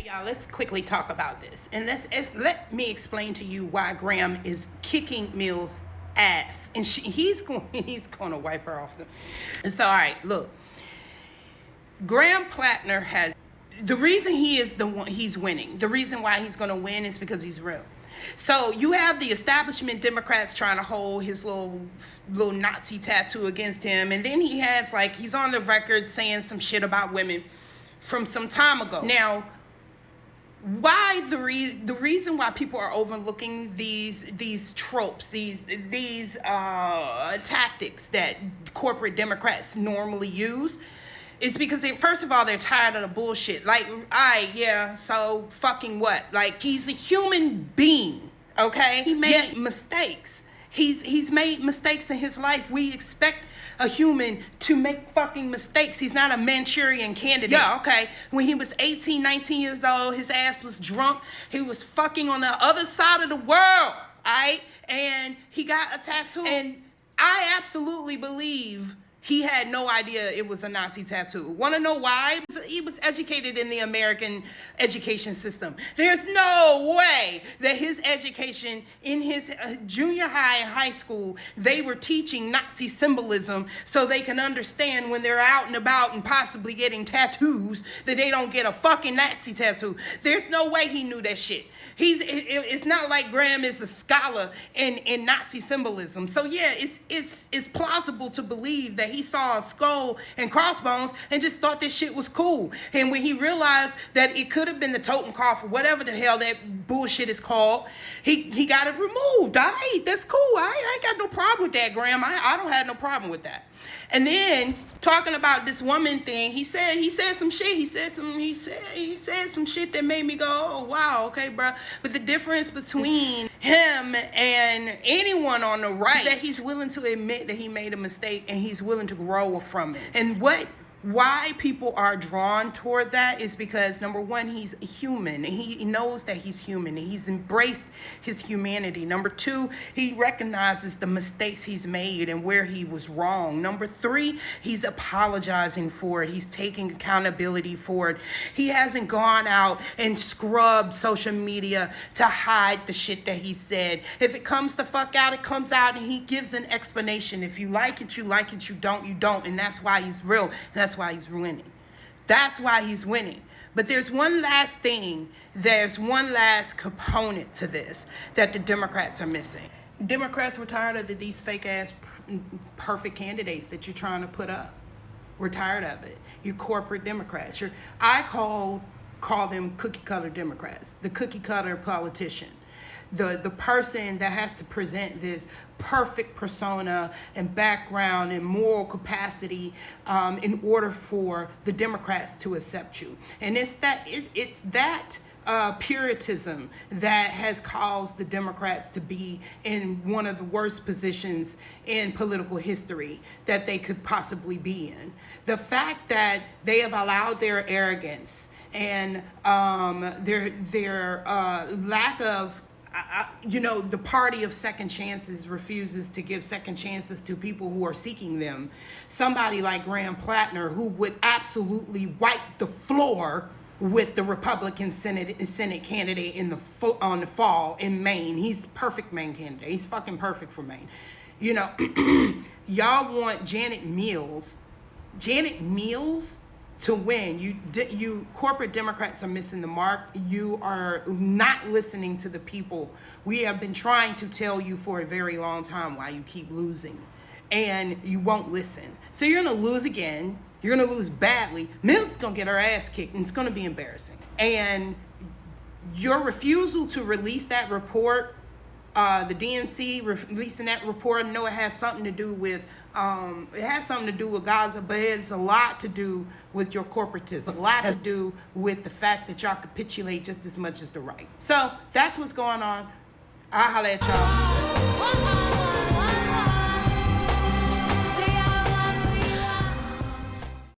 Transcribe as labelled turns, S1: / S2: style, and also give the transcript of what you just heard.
S1: Y'all, let's quickly talk about this. And let me explain to you why Graham is kicking Mills' ass. And he's going to wipe her off. So, all right, look. Graham Platner has... The reason he's winning, the reason why he's going to win is because he's real. So you have the establishment Democrats trying to hold his little Nazi tattoo against him. And then he has, he's on the record saying some shit about women from some time ago. Now, why the reason why people are overlooking these tropes, these tactics that corporate Democrats normally use, is because first of all, they're tired of the bullshit. So fucking what? He's a human being, okay? He made mistakes. He's made mistakes in his life. We expect a human to make fucking mistakes. He's not a Manchurian candidate. Yeah, okay. When he was 18, 19 years old, his ass was drunk. He was fucking on the other side of the world, all right? And he got a tattoo. And I absolutely believe he had no idea it was a Nazi tattoo. Want to know why? He was educated in the American education system. There's no way that his education in his junior high and high school, they were teaching Nazi symbolism so they can understand when they're out and about and possibly getting tattoos that they don't get a fucking Nazi tattoo. There's no way he knew that shit. It's not like Graham is a scholar in Nazi symbolism. So yeah, it's plausible to believe that he saw a skull and crossbones and just thought this shit was cool. And when he realized that it could have been the Totenkopf or whatever the hell that bullshit is called, he got it removed. All right, that's cool. I ain't got no problem with that, Graham. I don't have no problem with that. And then talking about this woman thing, he said some shit. He said some shit that made me go, oh wow, okay, bro. But the difference between him and anyone on the right is that he's willing to admit that he made a mistake and he's willing to grow from it. And why people are drawn toward that is because, number one, he's human. He knows that he's human. He's embraced his humanity. Number two, he recognizes the mistakes he's made and where he was wrong. Number three, he's apologizing for it. He's taking accountability for it. He hasn't gone out and scrubbed social media to hide the shit that he said. If it comes the fuck out, it comes out, and he gives an explanation. If you like it, you like it. You don't, you don't. And that's why he's real. That's why he's winning. That's why he's winning. But there's one last thing. There's one last component to this that the Democrats are missing. Democrats were tired of these fake ass perfect candidates that you're trying to put up. We're tired of it. You corporate Democrats. I call them cookie cutter Democrats. The cookie cutter politician. The person that has to present this perfect persona and background and moral capacity in order for the Democrats to accept you. And it's that puritanism that has caused the Democrats to be in one of the worst positions in political history that they could possibly be in. The fact that they have allowed their arrogance and their lack of the party of second chances refuses to give second chances to people who are seeking them. Somebody like Graham Platner, who would absolutely wipe the floor with the Republican Senate candidate on the fall in Maine. He's perfect Maine candidate. He's fucking perfect for Maine. Y'all want Janet Mills to win. You corporate Democrats are missing the mark. You are not listening to the people. We have been trying to tell you for a very long time why you keep losing, and you won't listen. So you're gonna lose again. You're gonna lose badly. Mills is gonna get her ass kicked, and it's gonna be embarrassing. And your refusal to release that report, the DNC releasing that report, I know it has something to do with Gaza, but it's a lot to do with your corporatism. A lot to do with the fact that y'all capitulate just as much as the right. So that's what's going on. I'll holler at y'all.